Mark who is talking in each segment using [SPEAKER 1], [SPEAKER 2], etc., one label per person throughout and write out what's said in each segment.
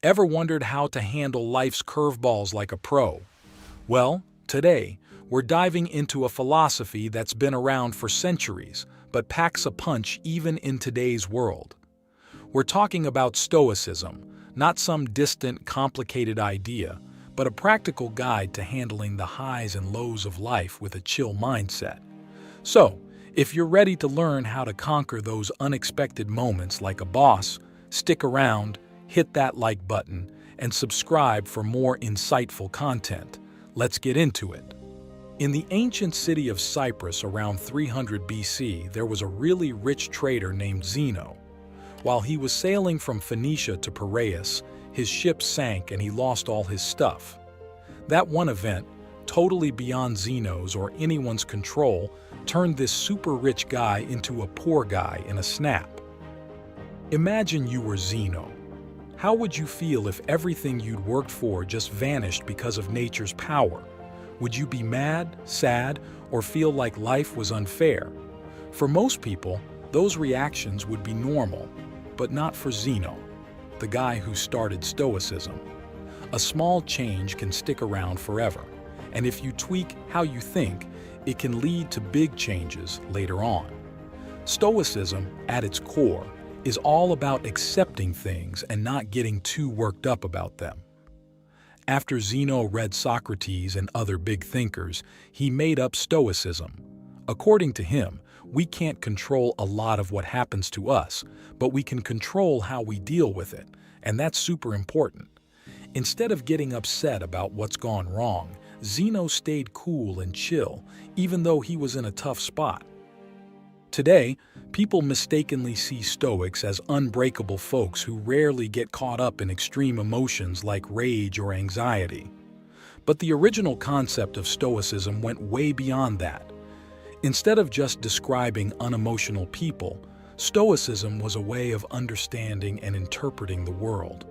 [SPEAKER 1] Ever wondered how to handle life's curveballs like a pro? Well, today, we're diving into a philosophy that's been around for centuries, but packs a punch even in today's world. We're talking about Stoicism, not some distant, complicated idea, but a practical guide to handling the highs and lows of life with a chill mindset. So, if you're ready to learn how to conquer those unexpected moments like a boss, stick around, hit that like button, and subscribe for more insightful content. Let's get into it. In the ancient city of Cyprus around 300 BC, there was a really rich trader named Zeno. While he was sailing from Phoenicia to Piraeus, his ship sank and he lost all his stuff. That one event, totally beyond Zeno's or anyone's control, turned this super rich guy into a poor guy in a snap. Imagine you were Zeno. How would you feel if everything you'd worked for just vanished because of nature's power? Would you be mad, sad, or feel like life was unfair? For most people, those reactions would be normal, but not for Zeno, the guy who started Stoicism. A small change can stick around forever, and if you tweak how you think, it can lead to big changes later on. Stoicism, at its core, is all about accepting things and not getting too worked up about them. After Zeno read Socrates and other big thinkers, he made up Stoicism. According to him, we can't control a lot of what happens to us, but we can control how we deal with it, and that's super important. Instead of getting upset about what's gone wrong, Zeno stayed cool and chill, even though he was in a tough spot. Today, people mistakenly see Stoics as unbreakable folks who rarely get caught up in extreme emotions like rage or anxiety. But the original concept of Stoicism went way beyond that. Instead of just describing unemotional people, Stoicism was a way of understanding and interpreting the world.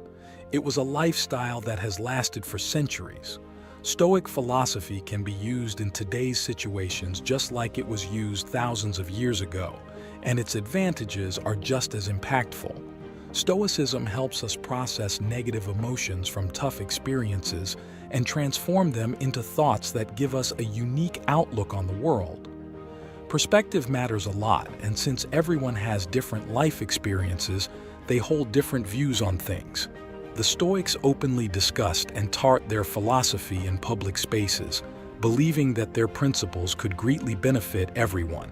[SPEAKER 1] It was a lifestyle that has lasted for centuries. Stoic philosophy can be used in today's situations just like it was used thousands of years ago, and its advantages are just as impactful. Stoicism helps us process negative emotions from tough experiences and transform them into thoughts that give us a unique outlook on the world. Perspective matters a lot, and since everyone has different life experiences, they hold different views on things. The Stoics openly discussed and taught their philosophy in public spaces, believing that their principles could greatly benefit everyone.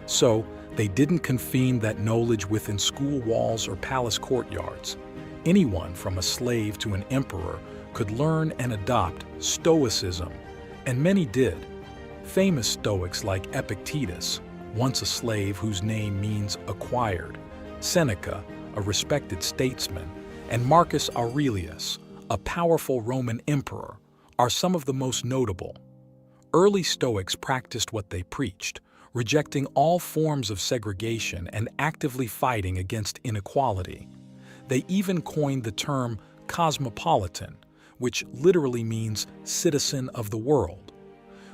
[SPEAKER 1] So, they didn't confine that knowledge within school walls or palace courtyards. Anyone from a slave to an emperor could learn and adopt Stoicism, and many did. Famous Stoics like Epictetus, once a slave whose name means acquired, Seneca, a respected statesman, and Marcus Aurelius, a powerful Roman emperor, are some of the most notable. Early Stoics practiced what they preached, rejecting all forms of segregation and actively fighting against inequality. They even coined the term cosmopolitan, which literally means citizen of the world.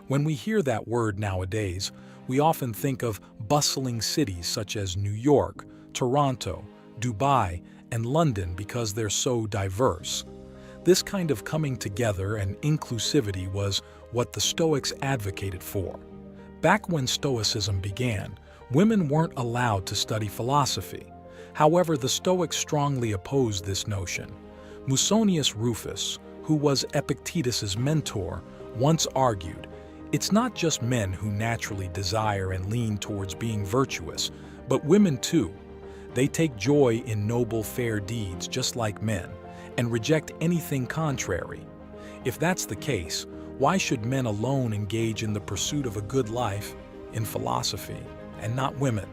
[SPEAKER 1] When we hear that word nowadays, we often think of bustling cities such as New York, Toronto, Dubai, and London because they're so diverse. This kind of coming together and inclusivity was what the Stoics advocated for. Back when Stoicism began, women weren't allowed to study philosophy. However, the Stoics strongly opposed this notion. Musonius Rufus, who was Epictetus's mentor, once argued, "It's not just men who naturally desire and lean towards being virtuous, but women too. They take joy in noble, fair deeds just like men, and reject anything contrary. If that's the case, why should men alone engage in the pursuit of a good life in philosophy, and not women?"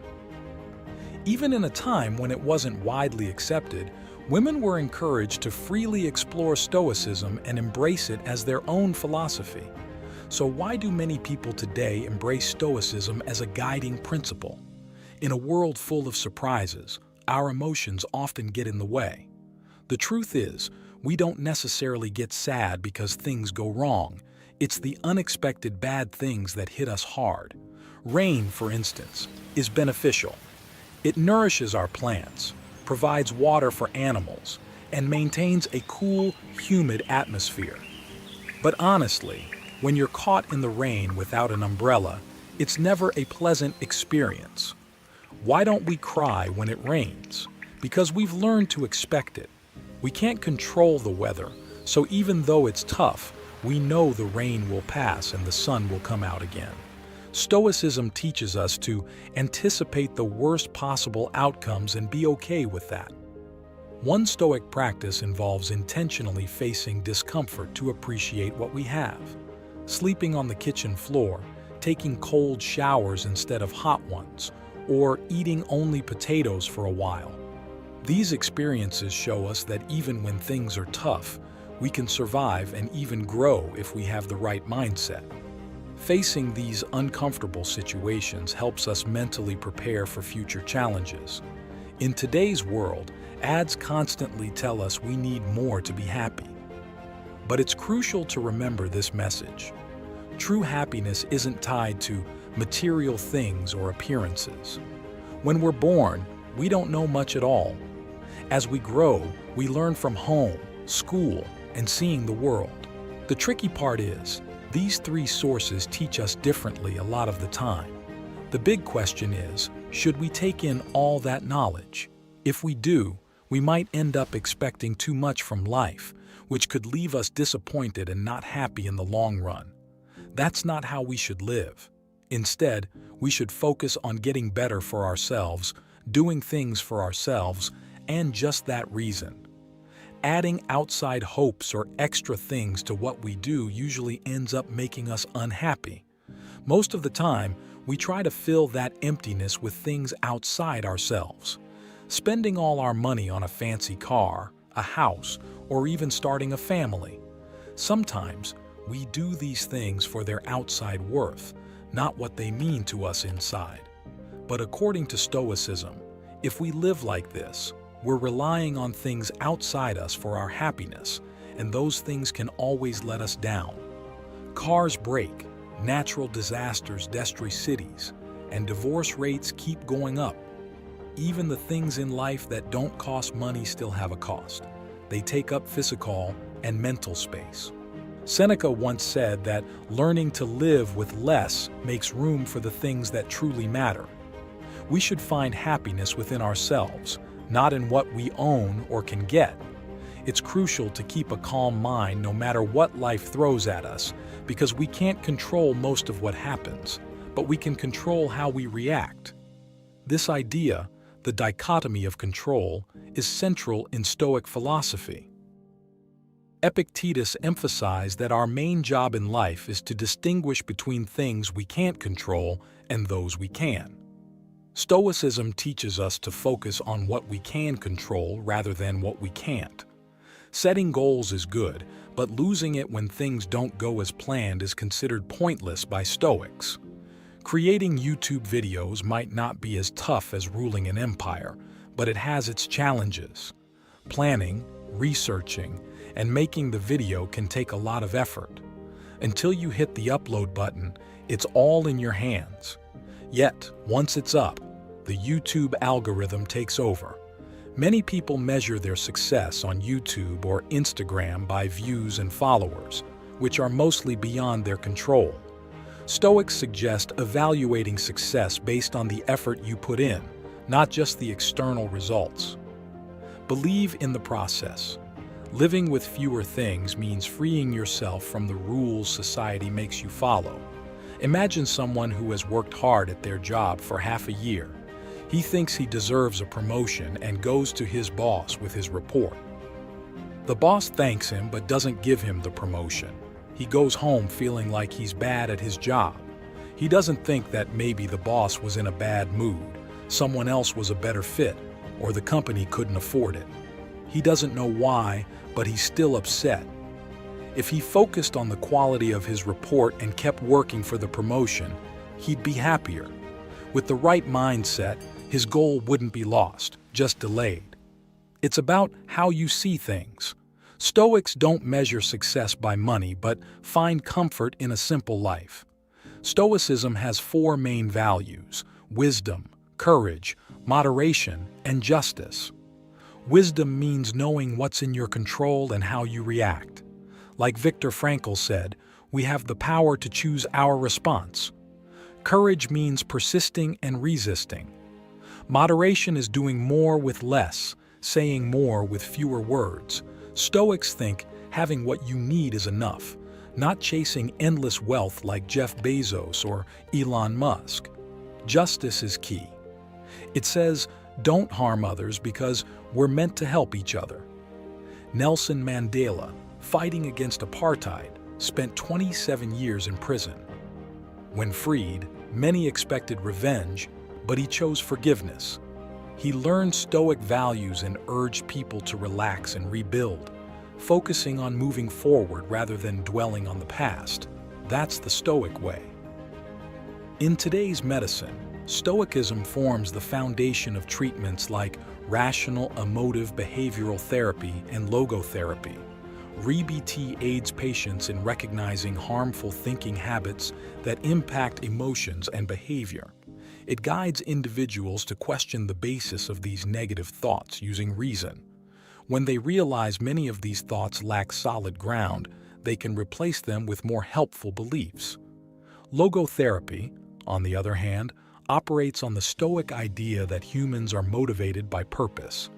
[SPEAKER 1] Even in a time when it wasn't widely accepted, women were encouraged to freely explore Stoicism and embrace it as their own philosophy. So why do many people today embrace Stoicism as a guiding principle? In a world full of surprises, our emotions often get in the way. The truth is, we don't necessarily get sad because things go wrong. It's the unexpected bad things that hit us hard. Rain, for instance, is beneficial. It nourishes our plants, provides water for animals, and maintains a cool, humid atmosphere. But honestly, when you're caught in the rain without an umbrella, it's never a pleasant experience. Why don't we cry when it rains? Because we've learned to expect it. We can't control the weather, so even though it's tough, we know the rain will pass and the sun will come out again. Stoicism teaches us to anticipate the worst possible outcomes and be okay with that. One Stoic practice involves intentionally facing discomfort to appreciate what we have. Sleeping on the kitchen floor, taking cold showers instead of hot ones, or eating only potatoes for a while. These experiences show us that even when things are tough, we can survive and even grow if we have the right mindset. Facing these uncomfortable situations helps us mentally prepare for future challenges. In today's world, ads constantly tell us we need more to be happy. But it's crucial to remember this message. True happiness isn't tied to material things or appearances. When we're born, we don't know much at all. As we grow, we learn from home, school, and seeing the world. The tricky part is, these three sources teach us differently a lot of the time. The big question is, should we take in all that knowledge? If we do, we might end up expecting too much from life, which could leave us disappointed and not happy in the long run. That's not how we should live. Instead, we should focus on getting better for ourselves, doing things for ourselves, and just that reason. Adding outside hopes or extra things to what we do usually ends up making us unhappy. Most of the time, we try to fill that emptiness with things outside ourselves. Spending all our money on a fancy car, a house, or even starting a family. Sometimes, we do these things for their outside worth, not what they mean to us inside. But according to Stoicism, if we live like this, we're relying on things outside us for our happiness, and those things can always let us down. Cars break, natural disasters destroy cities, and divorce rates keep going up. Even the things in life that don't cost money still have a cost. They take up physical and mental space. Seneca once said that learning to live with less makes room for the things that truly matter. We should find happiness within ourselves, not in what we own or can get. It's crucial to keep a calm mind no matter what life throws at us, because we can't control most of what happens, but we can control how we react. This idea, the dichotomy of control, is central in Stoic philosophy. Epictetus emphasized that our main job in life is to distinguish between things we can't control and those we can. Stoicism teaches us to focus on what we can control rather than what we can't. Setting goals is good, but losing it when things don't go as planned is considered pointless by Stoics. Creating YouTube videos might not be as tough as ruling an empire, but it has its challenges. Planning, researching, and making the video can take a lot of effort. Until you hit the upload button, it's all in your hands. Yet, once it's up, the YouTube algorithm takes over. Many people measure their success on YouTube or Instagram by views and followers, which are mostly beyond their control. Stoics suggest evaluating success based on the effort you put in, not just the external results. Believe in the process. Living with fewer things means freeing yourself from the rules society makes you follow. Imagine someone who has worked hard at their job for half a year. He thinks he deserves a promotion and goes to his boss with his report. The boss thanks him but doesn't give him the promotion. He goes home feeling like he's bad at his job. He doesn't think that maybe the boss was in a bad mood, someone else was a better fit, or the company couldn't afford it. He doesn't know why, but he's still upset. If he focused on the quality of his report and kept working for the promotion, he'd be happier. With the right mindset, his goal wouldn't be lost, just delayed. It's about how you see things. Stoics don't measure success by money, but find comfort in a simple life. Stoicism has 4 main values: wisdom, courage, moderation, and justice. Wisdom means knowing what's in your control and how you react. Like Viktor Frankl said, we have the power to choose our response. Courage means persisting and resisting. Moderation is doing more with less, saying more with fewer words. Stoics think having what you need is enough, not chasing endless wealth like Jeff Bezos or Elon Musk. Justice is key. It says, don't harm others because we're meant to help each other. Nelson Mandela, fighting against apartheid, spent 27 years in prison. When freed, many expected revenge, but he chose forgiveness. He learned Stoic values and urged people to relax and rebuild, focusing on moving forward rather than dwelling on the past. That's the Stoic way. In today's medicine, Stoicism forms the foundation of treatments like rational emotive behavioral therapy and logotherapy. REBT aids patients in recognizing harmful thinking habits that impact emotions and behavior. It guides individuals to question the basis of these negative thoughts using reason. When they realize many of these thoughts lack solid ground, they can replace them with more helpful beliefs. Logotherapy, on the other hand, operates on the Stoic idea that humans are motivated by purpose.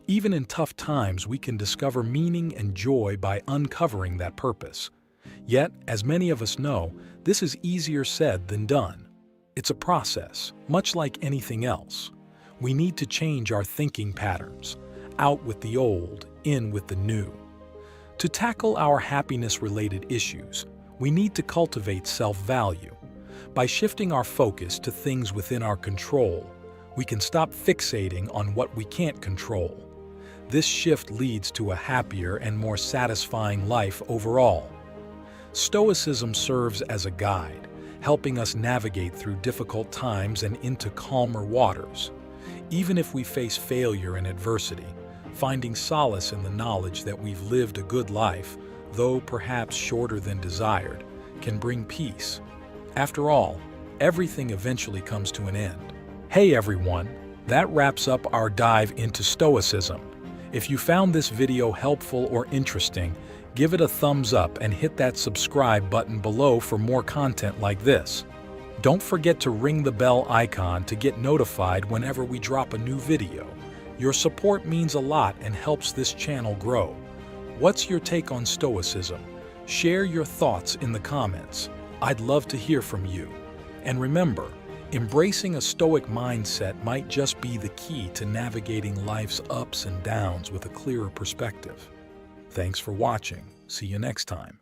[SPEAKER 1] Even in tough times, we can discover meaning and joy by uncovering that purpose. Yet, as many of us know, this is easier said than done. It's a process, much like anything else. We need to change our thinking patterns, out with the old, in with the new. To tackle our happiness-related issues, we need to cultivate self-value. By shifting our focus to things within our control, we can stop fixating on what we can't control. This shift leads to a happier and more satisfying life overall. Stoicism serves as a guide, helping us navigate through difficult times and into calmer waters. Even if we face failure and adversity, finding solace in the knowledge that we've lived a good life, though perhaps shorter than desired, can bring peace. After all, everything eventually comes to an end. Hey everyone, that wraps up our dive into Stoicism. If you found this video helpful or interesting, give it a thumbs up and hit that subscribe button below for more content like this. Don't forget to ring the bell icon to get notified whenever we drop a new video. Your support means a lot and helps this channel grow. What's your take on Stoicism? Share your thoughts in the comments. I'd love to hear from you. And remember, embracing a Stoic mindset might just be the key to navigating life's ups and downs with a clearer perspective. Thanks for watching. See you next time.